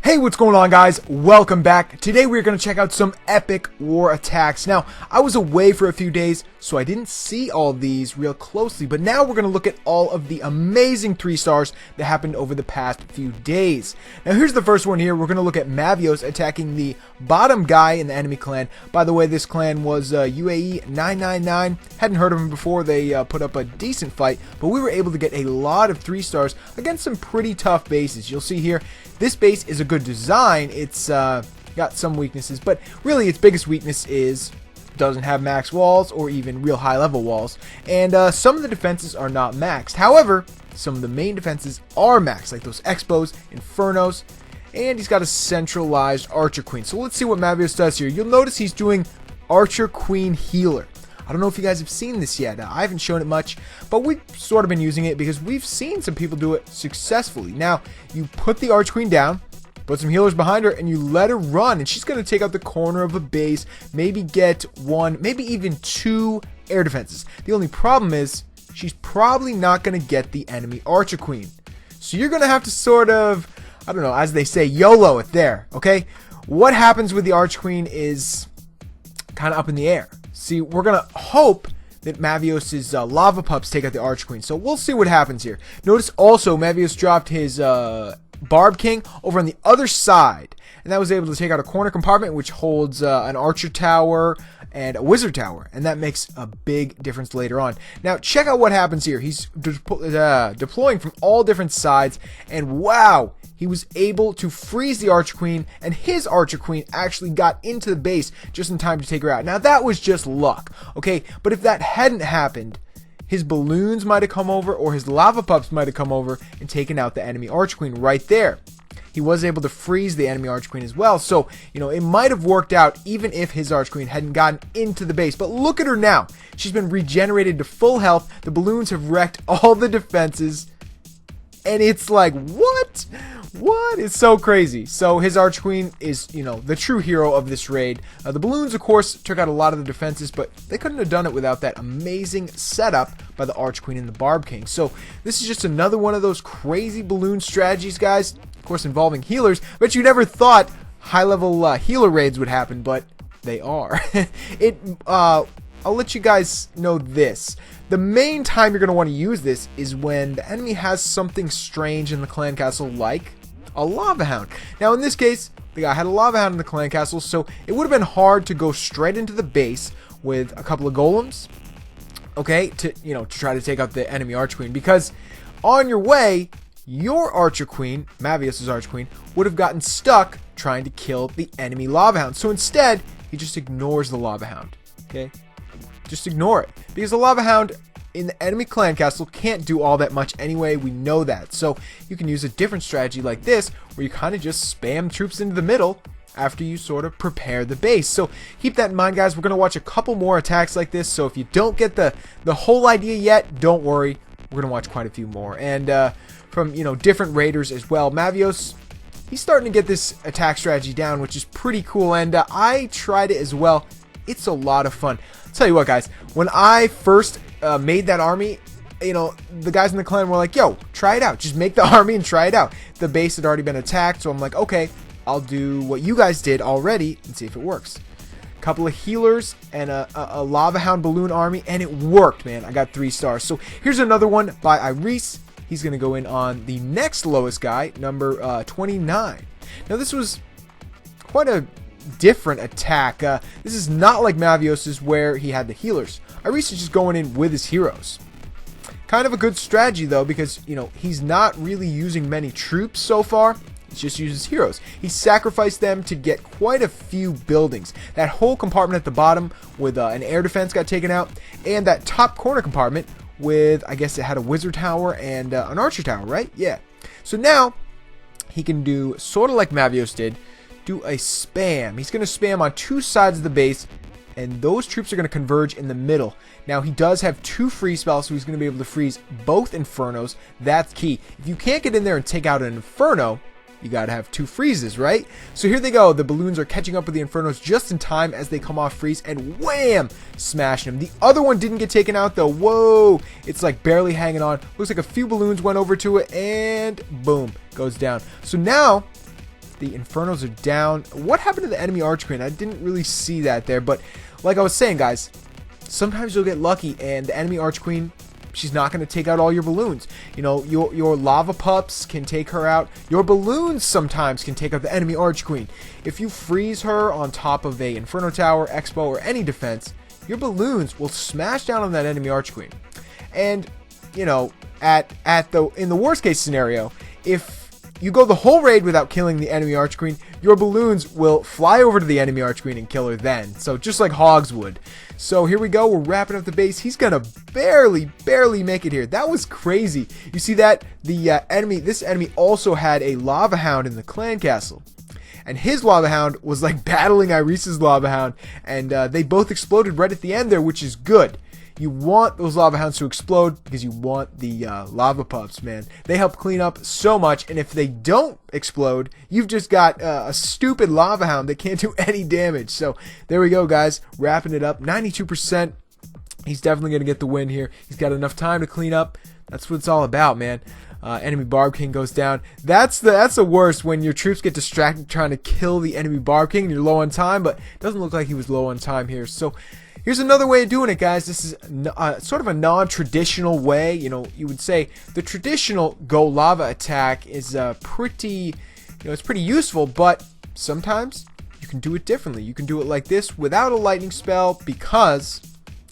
Hey, what's going on, guys? Welcome back. Today we're going to check out some epic war attacks. Now, I was away for a few days, so I didn't see all of these real closely, but now we're going to look at all of the amazing 3 stars that happened over the past few days. Now, here's the first one here. We're going to look at Mavios attacking the bottom guy in the enemy clan. By the way, this clan was UAE 999. Hadn't heard of him before. They put up a decent fight, but we were able to get a lot of 3 stars against some pretty tough bases. You'll see here, this base is a good design. It's got some weaknesses, but really its biggest weakness is doesn't have max walls or even real high level walls, and some of the defenses are not maxed. However, some of the main defenses are maxed, like those Expos, Infernos, and he's got a centralized Archer Queen. So let's see what Mavios does here. You'll notice he's doing Archer Queen Healer. I don't know if you guys have seen this yet. I haven't shown it much, but we've sort of been using it because we've seen some people do it successfully. Now, you put the Arch Queen down, put some healers behind her, and you let her run, and she's going to take out the corner of a base, maybe get 1, maybe even 2 air defenses. The only problem is she's probably not going to get the enemy Archer Queen. So you're going to have to sort of, I don't know, as they say, YOLO it there, okay? What happens with the Arch Queen is kind of up in the air. See, we're going to hope that Mavios' lava pups take out the Arch Queen. So we'll see what happens here. Notice also Mavios dropped his Barb King over on the other side. And that was able to take out a corner compartment which holds an Archer Tower and a Wizard Tower. And that makes a big difference later on. Now check out what happens here. He's deploying from all different sides. And wow! He was able to freeze the Archer Queen, and his Archer Queen actually got into the base just in time to take her out. Now, that was just luck, okay? But if that hadn't happened, his balloons might have come over, or his lava pups might have come over and taken out the enemy Archer Queen right there. He was able to freeze the enemy Archer Queen as well, so, you know, it might have worked out even if his Archer Queen hadn't gotten into the base. But look at her now. She's been regenerated to full health. The balloons have wrecked all the defenses, and it's like, what? What? It's so crazy. So his Arch Queen is, you know, the true hero of this raid. The balloons, of course, took out a lot of the defenses, but they couldn't have done it without that amazing setup by the Arch Queen and the Barb King. So this is just another one of those crazy balloon strategies, guys. Of course, involving healers, but you never thought high-level healer raids would happen, but they are. I'll let you guys know this. The main time you're going to want to use this is when the enemy has something strange in the clan castle, like a lava hound. Now in this case, the guy had a lava hound in the clan castle, so it would have been hard to go straight into the base with a couple of golems, okay, to try to take out the enemy Arch Queen, because on your way, your Archer Queen, Mavios' Arch Queen, would have gotten stuck trying to kill the enemy lava hound. So instead, he just ignores the lava hound, okay? Just ignore it, because the lava hound in the enemy clan castle can't do all that much anyway. We know that. So you can use a different strategy like this, where you kind of just spam troops into the middle after you sort of prepare the base. So keep that in mind, guys. We're going to watch a couple more attacks like this, so if you don't get the whole idea yet, don't worry. We're going to watch quite a few more, and from different raiders as well. Mavios, he's starting to get this attack strategy down, which is pretty cool, and I tried it as well. It's a lot of fun. I'll tell you what, guys, when I first made that army, the guys in the clan were like, yo, try it out. Just make the army and try it out. The base had already been attacked, so I'm like, okay, I'll do what you guys did already and see if it works. A couple of healers and a lava hound balloon army, and it worked, man. I got 3 stars. So here's another one by Iris. He's going to go in on the next lowest guy, number 29. Now, this was quite a different attack. This is not like Mavios's, where he had the healers. Iris is just going in with his heroes. Kind of a good strategy, though, because, he's not really using many troops so far. He just uses heroes. He sacrificed them to get quite a few buildings. That whole compartment at the bottom with an air defense got taken out, and that top corner compartment with, I guess it had a Wizard Tower and an Archer Tower, right? Yeah. So now he can do sort of like Mavios did, do a spam. He's going to spam on 2 sides of the base, and those troops are going to converge in the middle. Now, he does have 2 freeze spells, so he's going to be able to freeze both Infernos. That's key. If you can't get in there and take out an Inferno, you gotta have 2 freezes, right? So here they go. The balloons are catching up with the Infernos just in time as they come off freeze, and wham! Smashing them. The other one didn't get taken out though. Whoa! It's like barely hanging on. Looks like a few balloons went over to it, and boom, goes down. So now the Infernos are down. What happened to the enemy Arch Queen? I didn't really see that there, but like I was saying, guys, sometimes you'll get lucky and the enemy Arch Queen, she's not going to take out all your balloons. You know, your lava pups can take her out. Your balloons sometimes can take out the enemy Arch Queen. If you freeze her on top of a Inferno Tower, Expo, or any defense, your balloons will smash down on that enemy Arch Queen. And, you know, in the worst case scenario, if you go the whole raid without killing the enemy Arch Queen, your balloons will fly over to the enemy Arch Queen and kill her then. So just like Hogs would. So here we go. We're wrapping up the base. He's gonna barely make it here. That was crazy. You see that this enemy also had a Lava Hound in the clan castle. And his Lava Hound was like battling Iris's Lava Hound. And they both exploded right at the end there, which is good. You want those Lava Hounds to explode because you want the Lava Pups, man. They help clean up so much, and if they don't explode, you've just got a stupid Lava Hound that can't do any damage. So there we go, guys. Wrapping it up. 92%. He's definitely going to get the win here. He's got enough time to clean up. That's what it's all about, man. Enemy Barb King goes down. That's the worst, when your troops get distracted trying to kill the enemy Barb King and you're low on time, but it doesn't look like he was low on time here. So here's another way of doing it, guys. This is sort of a non-traditional way. You know, you would say the traditional Go Lava attack is pretty, it's pretty useful, but sometimes you can do it differently. You can do it like this without a lightning spell because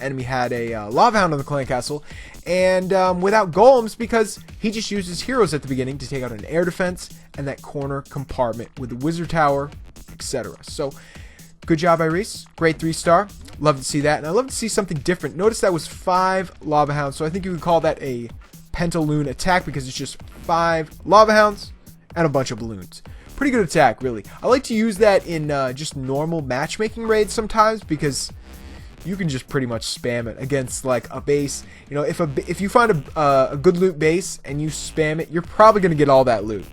enemy had a Lava Hound on the clan castle, and without golems because he just uses heroes at the beginning to take out an air defense and that corner compartment with the wizard tower, etc. So good job, Iris. Great 3-star. Love to see that. And I love to see something different. Notice that was 5 Lava Hounds. So I think you would call that a Pentaloon attack because it's just 5 Lava Hounds and a bunch of balloons. Pretty good attack, really. I like to use that in just normal matchmaking raids sometimes because you can just pretty much spam it against like a base. You know, if you find a good loot base and you spam it, you're probably going to get all that loot.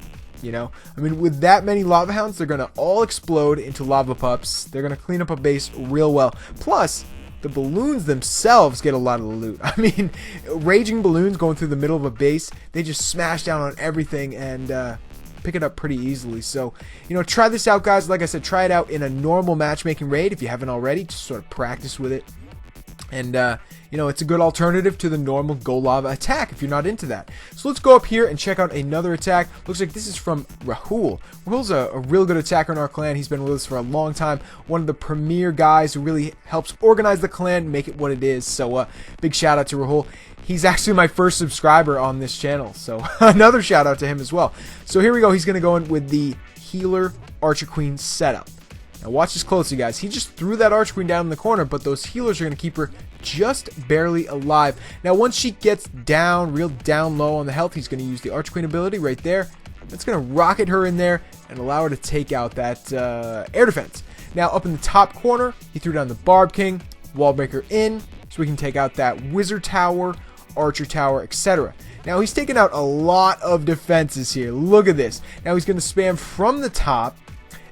You know, I mean, with that many Lava Hounds, they're going to all explode into Lava Pups. They're going to clean up a base real well. Plus, the balloons themselves get a lot of the loot. I mean, raging balloons going through the middle of a base, they just smash down on everything and pick it up pretty easily. So, you know, try this out, guys. Like I said, try it out in a normal matchmaking raid if you haven't already. Just sort of practice with it. And, you know, it's a good alternative to the normal Go Lava attack if you're not into that. So let's go up here and check out another attack. Looks like this is from Rahul. Rahul's a real good attacker in our clan. He's been with us for a long time. One of the premier guys who really helps organize the clan, make it what it is. So, big shout out to Rahul. He's actually my first subscriber on this channel. So, another shout out to him as well. So, here we go. He's going to go in with the Healer Archer Queen setup. Now watch this closely, guys. He just threw that Arch Queen down in the corner, but those healers are going to keep her just barely alive. Now once she gets down, real down low on the health, he's going to use the Arch Queen ability right there. That's going to rocket her in there and allow her to take out that air defense. Now up in the top corner, he threw down the Barb King, Wall Breaker in, so we can take out that Wizard Tower, Archer Tower, etc. Now he's taking out a lot of defenses here. Look at this. Now he's going to spam from the top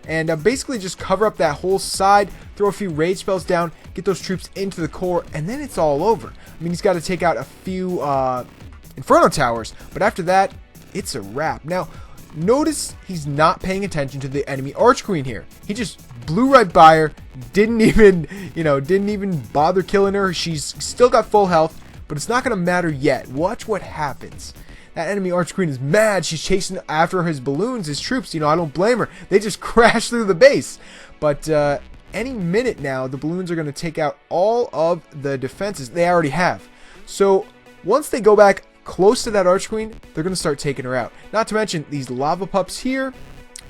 and basically just cover up that whole side, throw a few raid spells down, get those troops into the core, and then it's all over. I mean, he's got to take out a few Inferno Towers, but after that, it's a wrap. Now, notice he's not paying attention to the enemy Arch Queen here. He just blew right by her, didn't even bother killing her. She's still got full health, but it's not going to matter yet. Watch what happens. That enemy Arch Queen is mad. She's chasing after his balloons, his troops. You know, I don't blame her. They just crash through the base. But any minute now, the balloons are going to take out all of the defenses they already have. So once they go back close to that Arch Queen, they're going to start taking her out. Not to mention, these Lava Pups here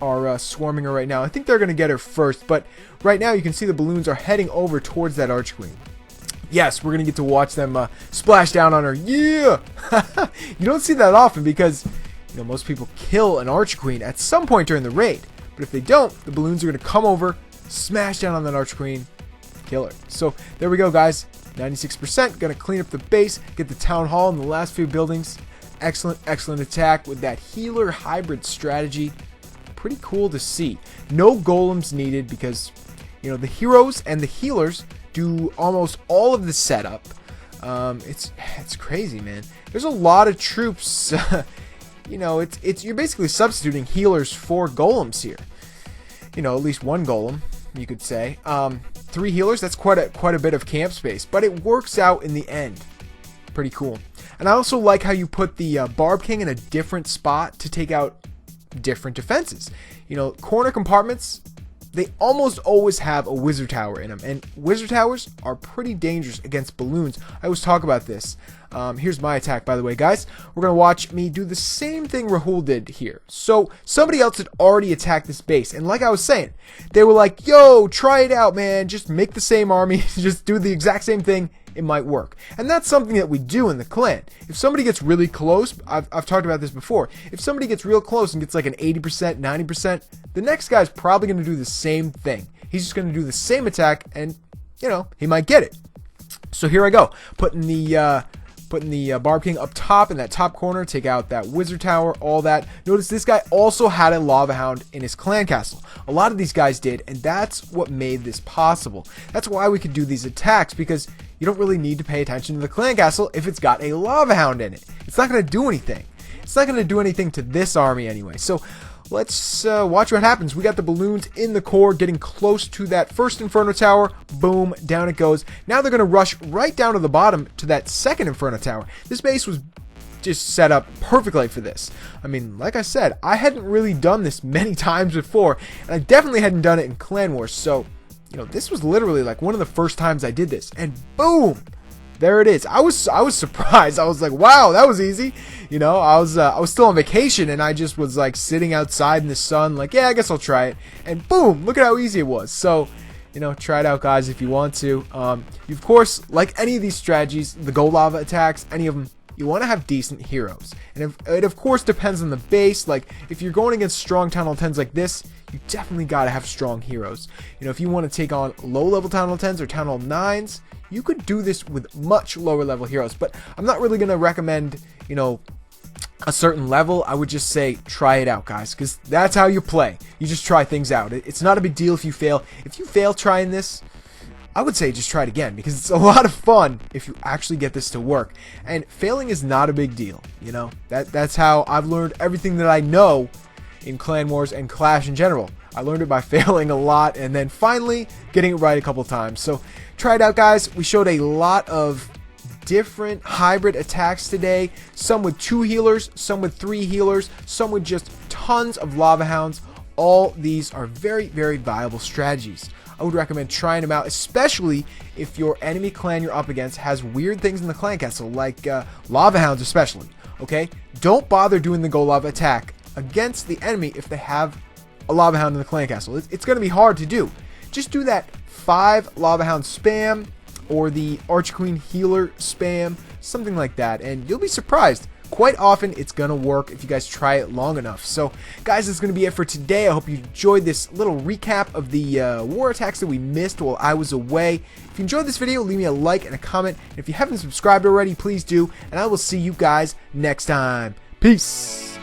are swarming her right now. I think they're going to get her first. But right now, you can see the balloons are heading over towards that Arch Queen. Yes, we're going to get to watch them splash down on her. Yeah! You don't see that often because, you know, most people kill an Arch Queen at some point during the raid. But if they don't, the balloons are going to come over, smash down on that Arch Queen, kill her. So there we go, guys. 96%. Going to clean up the base, get the Town Hall and the last few buildings. Excellent, excellent attack with that healer hybrid strategy. pretty cool to see. No golems needed because, you know, the heroes and the healers do almost all of the setup. It's crazy, man. There's a lot of troops. You know, you're basically substituting healers for golems here. You know, at least one golem, you could say. 3 healers, that's quite a bit of camp space, but it works out in the end. Pretty cool. And I also like how you put the Barb King in a different spot to take out different defenses. You know, corner compartments, they almost always have a wizard tower in them, and wizard towers are pretty dangerous against balloons. I always talk about this. Here's my attack, by the way, guys. We're gonna watch me do the same thing Rahul did here. So somebody else had already attacked this base, and like I was saying, they were like, yo, try it out, man, just make the same army, just do the exact same thing, it might work. And that's something that we do in the clan. If somebody gets really close, I've talked about this before, if somebody gets real close and gets like an 80%, 90%, the next guy's probably going to do the same thing. He's just going to do the same attack, and, you know, he might get it. So here I go, putting the Barb King up top in that top corner, take out that wizard tower, all that. Notice this guy also had a lava hound in his clan castle. A lot of these guys did, and that's what made this possible. That's why we could do these attacks, because you don't really need to pay attention to the clan castle if it's got a lava hound in it. It's not going to do anything. It's not going to do anything to this army anyway. So let's watch what happens. We got the balloons in the core getting close to that first Inferno Tower. Boom, down it goes. Now they're going to rush right down to the bottom to that second Inferno Tower. This base was just set up perfectly for this. I mean, like I said, I hadn't really done this many times before, and I definitely hadn't done it in Clan Wars, so, you know, this was literally like one of the first times I did this, and boom! There it is. I was surprised. I was like, wow, that was easy. You know, I was still on vacation, and I just was like sitting outside in the sun, like, yeah, I guess I'll try it. And boom, look at how easy it was. So, you know, try it out, guys, if you want to. You, of course, like any of these strategies, the gold lava attacks, any of them, you want to have decent heroes. And it of course depends on the base. Like, if you're going against strong Town Hall 10s like this, you definitely got to have strong heroes. You know, if you want to take on low-level Town Hall 10s or Town Hall 9s, you could do this with much lower level heroes. But I'm not really going to recommend, you know, a certain level. I would just say try it out, guys, because that's how you play. You just try things out. It's not a big deal if you fail. If you fail trying this, I would say just try it again, because it's a lot of fun if you actually get this to work. And failing is not a big deal, you know. That's how I've learned everything that I know in Clan Wars and Clash in general. I learned it by failing a lot and then finally getting it right a couple times. So try it out, guys. We showed a lot of different hybrid attacks today. Some with 2 healers, some with 3 healers, some with just tons of lava hounds. All these are very, very viable strategies. I would recommend trying them out, especially if your enemy clan you're up against has weird things in the clan castle, like lava hounds especially. Okay? Don't bother doing the go lava attack against the enemy if they have a lava hound in the clan castle. It's going to be hard to do. Just do that 5 lava hound spam or the Archqueen healer spam, something like that, and you'll be surprised. Quite often it's going to work if you guys try it long enough. So guys, that's going to be it for today. I hope you enjoyed this little recap of the war attacks that we missed while I was away. If you enjoyed this video, leave me a like and a comment. And if you haven't subscribed already, please do. And I will see you guys next time. Peace.